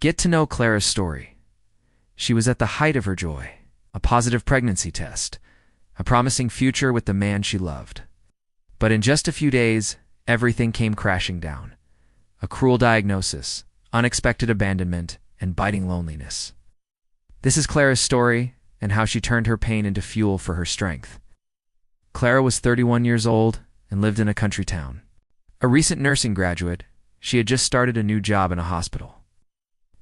Get to know Clara's story. She was at the height of her joy, a positive pregnancy test, a promising future with the man she loved. But in just a few days, everything came crashing down. A cruel diagnosis, unexpected abandonment, and biting loneliness. This is Clara's story and how she turned her pain into fuel for her strength. Clara was 31 years old and lived in a country town. A recent nursing graduate, she had just started a new job in a hospital.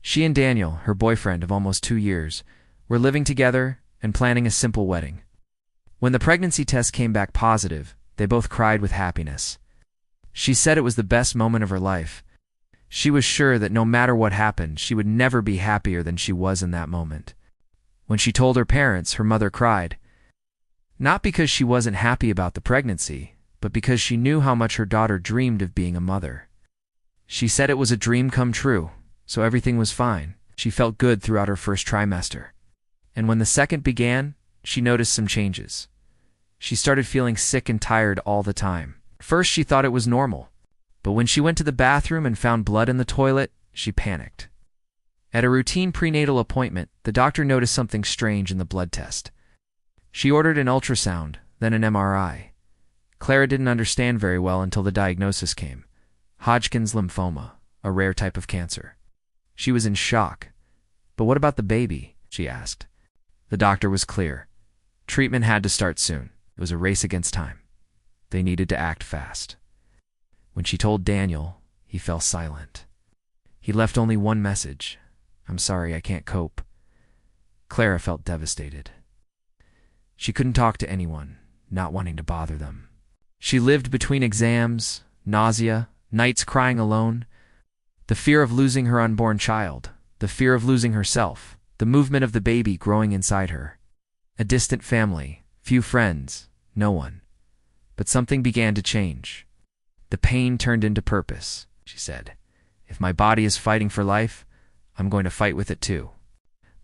She and Daniel, her boyfriend of almost 2 years, were living together and planning a simple wedding. When the pregnancy test came back positive, they both cried with happiness. She said it was the best moment of her life. She was sure that no matter what happened, she would never be happier than she was in that moment. When she told her parents, her mother cried. Not because she wasn't happy about the pregnancy, but because she knew how much her daughter dreamed of being a mother. She said it was a dream come true, so everything was fine. She felt good throughout her first trimester. And when the second began, she noticed some changes. She started feeling sick and tired all the time. First, she thought it was normal, but when she went to the bathroom and found blood in the toilet, she panicked. At a routine prenatal appointment, the doctor noticed something strange in the blood test. She ordered an ultrasound, then an MRI. Clara didn't understand very well until the diagnosis came: Hodgkin's lymphoma, a rare type of cancer. She was in shock. "But what about the baby?" she asked. The doctor was clear. Treatment had to start soon. It was a race against time. They needed to act fast. When she told Daniel, he fell silent. He left only one message: "I'm sorry, I can't cope." Clara felt devastated. She couldn't talk to anyone, not wanting to bother them. She lived between exams, nausea, nights crying alone, the fear of losing her unborn child, the fear of losing herself, the movement of the baby growing inside her. A distant family, few friends, no one. But something began to change. The pain turned into purpose, she said. "If my body is fighting for life, I'm going to fight with it too."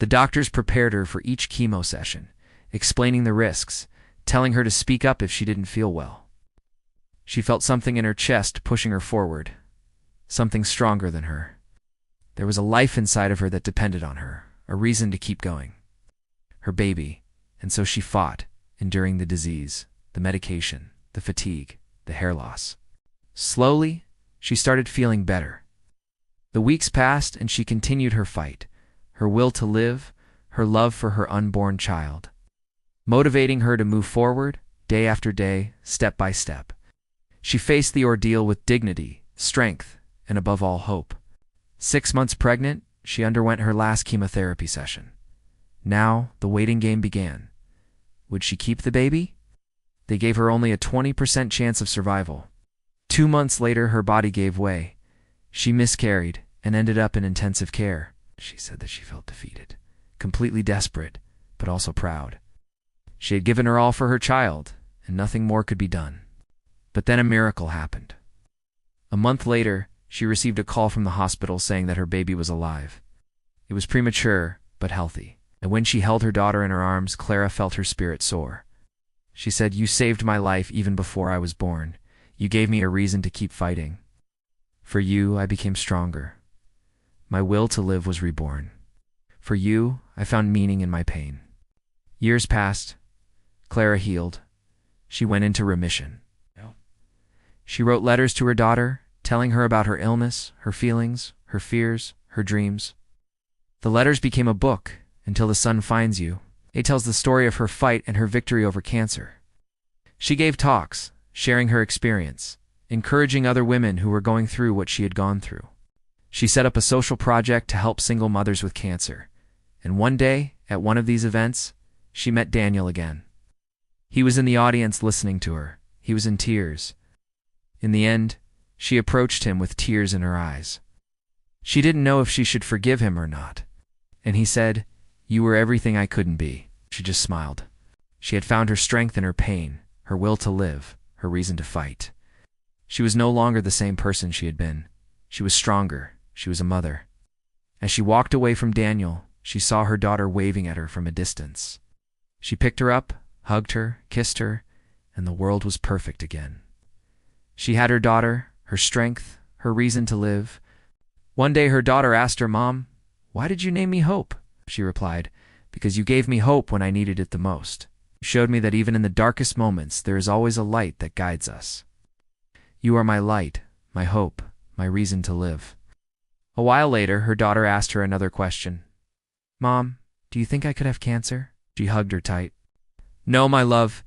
The doctors prepared her for each chemo session, explaining the risks, telling her to speak up if she didn't feel well. She felt something in her chest pushing her forward, something stronger than her. There was a life inside of her that depended on her, a reason to keep going. Her baby, and so she fought, enduring the disease, the medication, the fatigue, the hair loss. Slowly, she started feeling better. The weeks passed and she continued her fight, her will to live, her love for her unborn child, motivating her to move forward, day after day, step by step. She faced the ordeal with dignity, strength, and above all, hope. 6 months pregnant, she underwent her last chemotherapy session. Now, the waiting game began. Would she keep the baby? They gave her only a 20% chance of survival. 2 months later, her body gave way. She miscarried and ended up in intensive care. She said that she felt defeated, completely desperate, but also proud. She had given her all for her child, and nothing more could be done. But then a miracle happened. A month later, she received a call from the hospital saying that her baby was alive. It was premature, but healthy. And when she held her daughter in her arms, Clara felt her spirit soar. She said, "You saved my life even before I was born. You gave me a reason to keep fighting. For you, I became stronger. My will to live was reborn. For you, I found meaning in my pain." Years passed. Clara healed. She went into remission. She wrote letters to her daughter, telling her about her illness, her feelings, her fears, her dreams. The letters became a book, Until the Sun Finds You. It tells the story of her fight and her victory over cancer. She gave talks, sharing her experience, encouraging other women who were going through what she had gone through. She set up a social project to help single mothers with cancer. And one day, at one of these events, she met Daniel again. He was in the audience listening to her. He was in tears. In the end, she approached him with tears in her eyes. She didn't know if she should forgive him or not. And he said, "You were everything I couldn't be." She just smiled. She had found her strength in her pain, her will to live, her reason to fight. She was no longer the same person she had been. She was stronger. She was a mother. As she walked away from Daniel, she saw her daughter waving at her from a distance. She picked her up, hugged her, kissed her, and the world was perfect again. She had her daughter, her strength, her reason to live. One day her daughter asked her, "Mom, "Why did you name me Hope?" She replied, "Because you gave me hope when I needed it the most. You showed me that even in the darkest moments, there is always a light that guides us. You are my light, my hope, my reason to live." A while later, her daughter asked her another question. "Mom, do you think I could have cancer?" She hugged her tight. "No, my love.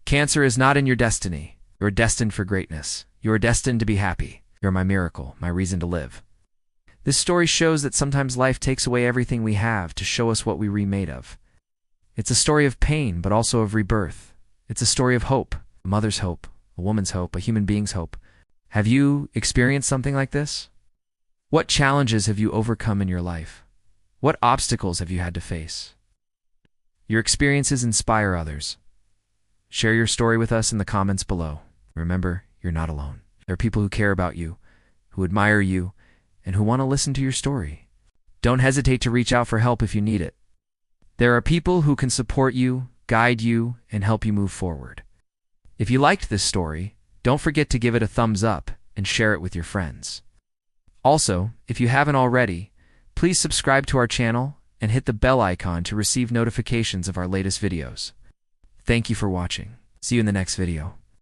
Cancer is not in your destiny. You are destined for greatness. You are destined to be happy. You are my miracle, my reason to live." This story shows that sometimes life takes away everything we have to show us what we were made of. It's a story of pain, but also of rebirth. It's a story of hope, a mother's hope, a woman's hope, a human being's hope. Have you experienced something like this? What challenges have you overcome in your life? What obstacles have you had to face? Your experiences inspire others. Share your story with us in the comments below. Remember, you're not alone. There are people who care about you, who admire you, and who want to listen to your story. Don't hesitate to reach out for help if you need it. There are people who can support you, guide you, and help you move forward. If you liked this story, don't forget to give it a thumbs up and share it with your friends. Also, if you haven't already, please subscribe to our channel and hit the bell icon to receive notifications of our latest videos. Thank you for watching. See you in the next video.